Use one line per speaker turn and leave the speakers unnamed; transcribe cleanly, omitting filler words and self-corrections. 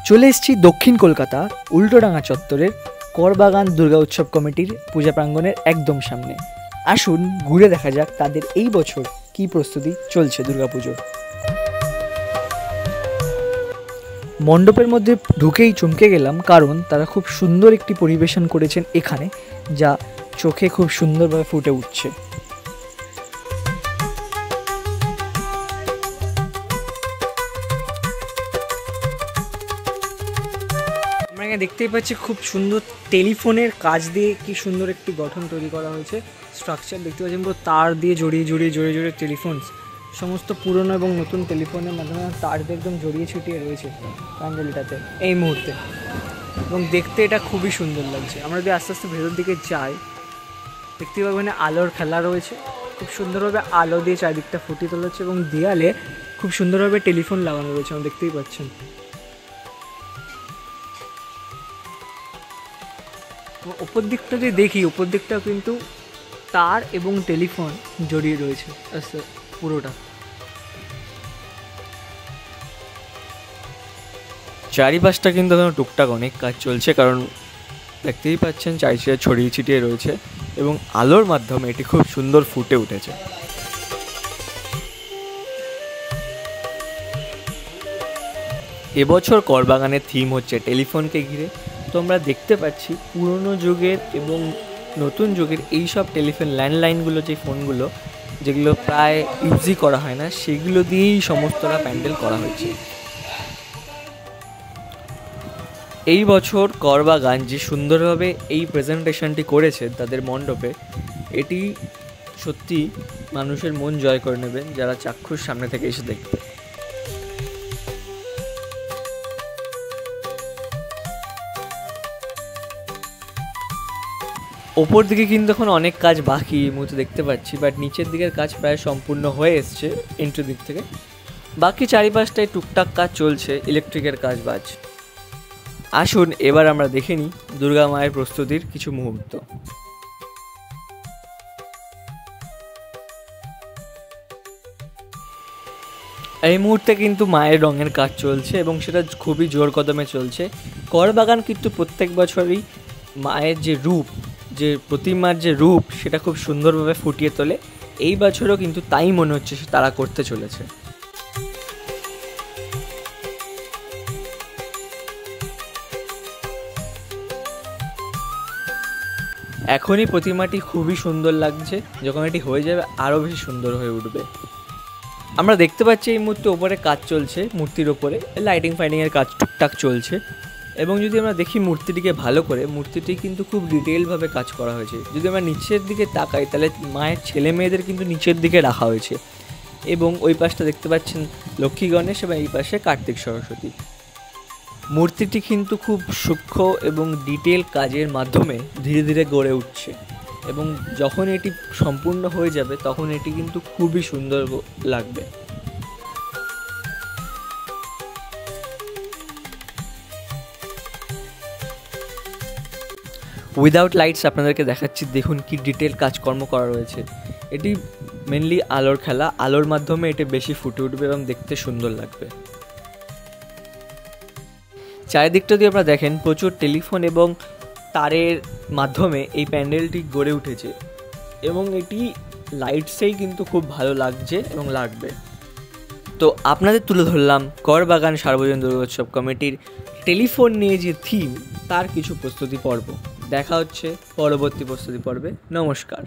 চলে এসেছি দক্ষিণ কলকাতা উল্টোডাঙা চত্বরের করবাগান দুর্গা উৎসব কমিটির পূজা প্রাঙ্গণের একদম সামনে। আসুন ঘুরে দেখা যাক তাদের এই বছর কী প্রস্তুতি চলছে দুর্গাপুজোর। মণ্ডপের মধ্যে ঢুকেই চমকে গেলাম, কারণ তারা খুব সুন্দর একটি পরিবেশন করেছেন এখানে, যা চোখে খুব সুন্দরভাবে ফুটে উঠছে। আমরা এখানে দেখতেই পাচ্ছি খুব সুন্দর টেলিফোনের কাজ দিয়ে কি সুন্দর একটি গঠন তৈরি করা হয়েছে। স্ট্রাকচার দেখতে পাচ্ছেন পুরো তার দিয়ে জড়িয়ে টেলিফোন, সমস্ত পুরনো এবং নতুন টেলিফোনের মাধ্যমে তার দিয়ে একদম জড়িয়ে ছিটিয়ে রয়েছে প্যান্ডেলটাতে এই মুহূর্তে, এবং দেখতে এটা খুবই সুন্দর লাগছে। আমরা যদি আস্তে আস্তে ভেতর দিকে যাই, দেখতে পাবো এখানে আলোর খেলা রয়েছে, খুব সুন্দরভাবে আলো দিয়ে চারিদিকটা ফুটিয়ে তোলা হচ্ছে, এবং দেয়ালে খুব সুন্দরভাবে টেলিফোন লাগানো রয়েছে, আমরা দেখতেই পাচ্ছেন। ওপর দিকটা যদি দেখি, ওপর দিকটাও কিন্তু তার এবং টেলিফোন জড়িয়ে রয়েছে পুরোটা।
চারিপাশটা কিন্তু এখন টুকটাক অনেক কাজ চলছে, কারণ দেখতেই পাচ্ছেন চারিদিকে ছড়িয়ে ছিটিয়ে রয়েছে এবং আলোর মাধ্যমে এটি খুব সুন্দর ফুটে উঠেছে। এবছর করবাগানের থিম হচ্ছে টেলিফোনকে ঘিরে। তো আমরা দেখতে পাচ্ছি পুরনো যুগের এবং নতুন যুগের এই সব টেলিফোন ল্যান্ডলাইনগুলো, যে ফোনগুলো যেগুলো প্রায় ইউজই করা হয় না, সেগুলো দিয়েই সমস্তটা প্যান্ডেল করা হয়েছে। এই বছর করবাগান যে সুন্দরভাবে এই প্রেজেন্টেশনটি করেছে তাদের মণ্ডপে, এটি সত্যি মানুষের মন জয় করে নেবেন যারা চাক্ষুষ সামনে থেকে এসে দেখবে। ওপর দিকে কিন্তু এখন অনেক কাজ বাকি এই মুহূর্তে দেখতে পাচ্ছি, বাট নিচের দিকের কাজ প্রায় সম্পূর্ণ হয়ে এসছে এন্ট্রি দিক থেকে। বাকি চারিপাশটায় টুকটাক কাজ চলছে, ইলেকট্রিকের কাজ বাজ। আসুন এবার আমরা দেখে নিই দুর্গা মায়ের প্রস্তুতির কিছু মুহূর্ত। এই মুহূর্তে কিন্তু মায়ের রঙের কাজ চলছে এবং সেটা খুবই জোর কদমে চলছে। করবাগান কিন্তু প্রত্যেক বছরই মায়ের যে রূপ, যে প্রতিমার যে রূপ, সেটা খুব সুন্দরভাবে ফুটিয়ে তোলে। এই বছরও কিন্তু তাই মনে হচ্ছে তারা করতে চলেছে। এখনই প্রতিমাটি খুবই সুন্দর লাগছে, যখন এটি হয়ে যাবে আরও বেশি সুন্দর হয়ে উঠবে। আমরা দেখতে পাচ্ছি এই মুহূর্তে ওপরে কাজ চলছে, মূর্তির ওপরে লাইটিং ফাইটিংয়ের কাজ টুকটাক চলছে। এবং যদি আমরা দেখি মূর্তিটিকে ভালো করে, মূর্তিটি কিন্তু খুব ডিটেলভাবে কাজ করা হয়েছে। যদি আমরা নিচের দিকে তাকাই, তাহলে মায়ের ছেলে মেয়েদের কিন্তু নিচের দিকে রাখা হয়েছে, এবং ওই পাশটা দেখতে পাচ্ছেন লক্ষ্মী গণেশ এবং এই পাশে কার্তিক সরস্বতী। মূর্তিটি কিন্তু খুব সূক্ষ্ম এবং ডিটেল কাজের মাধ্যমে ধীরে ধীরে গড়ে উঠছে, এবং যখন এটি সম্পূর্ণ হয়ে যাবে তখন এটি কিন্তু খুবই সুন্দর লাগবে। উইদাউট লাইটস আপনাদেরকে দেখাচ্ছি, দেখুন কি ডিটেল কাজকর্ম করা রয়েছে। এটি মেনলি আলোর খেলা, আলোর মাধ্যমে এটি বেশি ফুটে উঠবে এবং দেখতে সুন্দর লাগবে। চারিদিকটা যদি আপনারা দেখেন, প্রচুর টেলিফোন এবং তারের মাধ্যমে এই প্যান্ডেলটি গড়ে উঠেছে, এবং এটি লাইটসেই কিন্তু খুব ভালো লাগছে এবং লাগবে। তো আপনাদের তুলে ধরলাম করবাগান সার্বজনীন দুর্গোৎসব কমিটির টেলিফোন নিয়ে যে থিম, তার কিছু প্রস্তুতি পর্ব। দেখা হচ্ছে পরবর্তী প্রস্তুতি পর্বে। নমস্কার।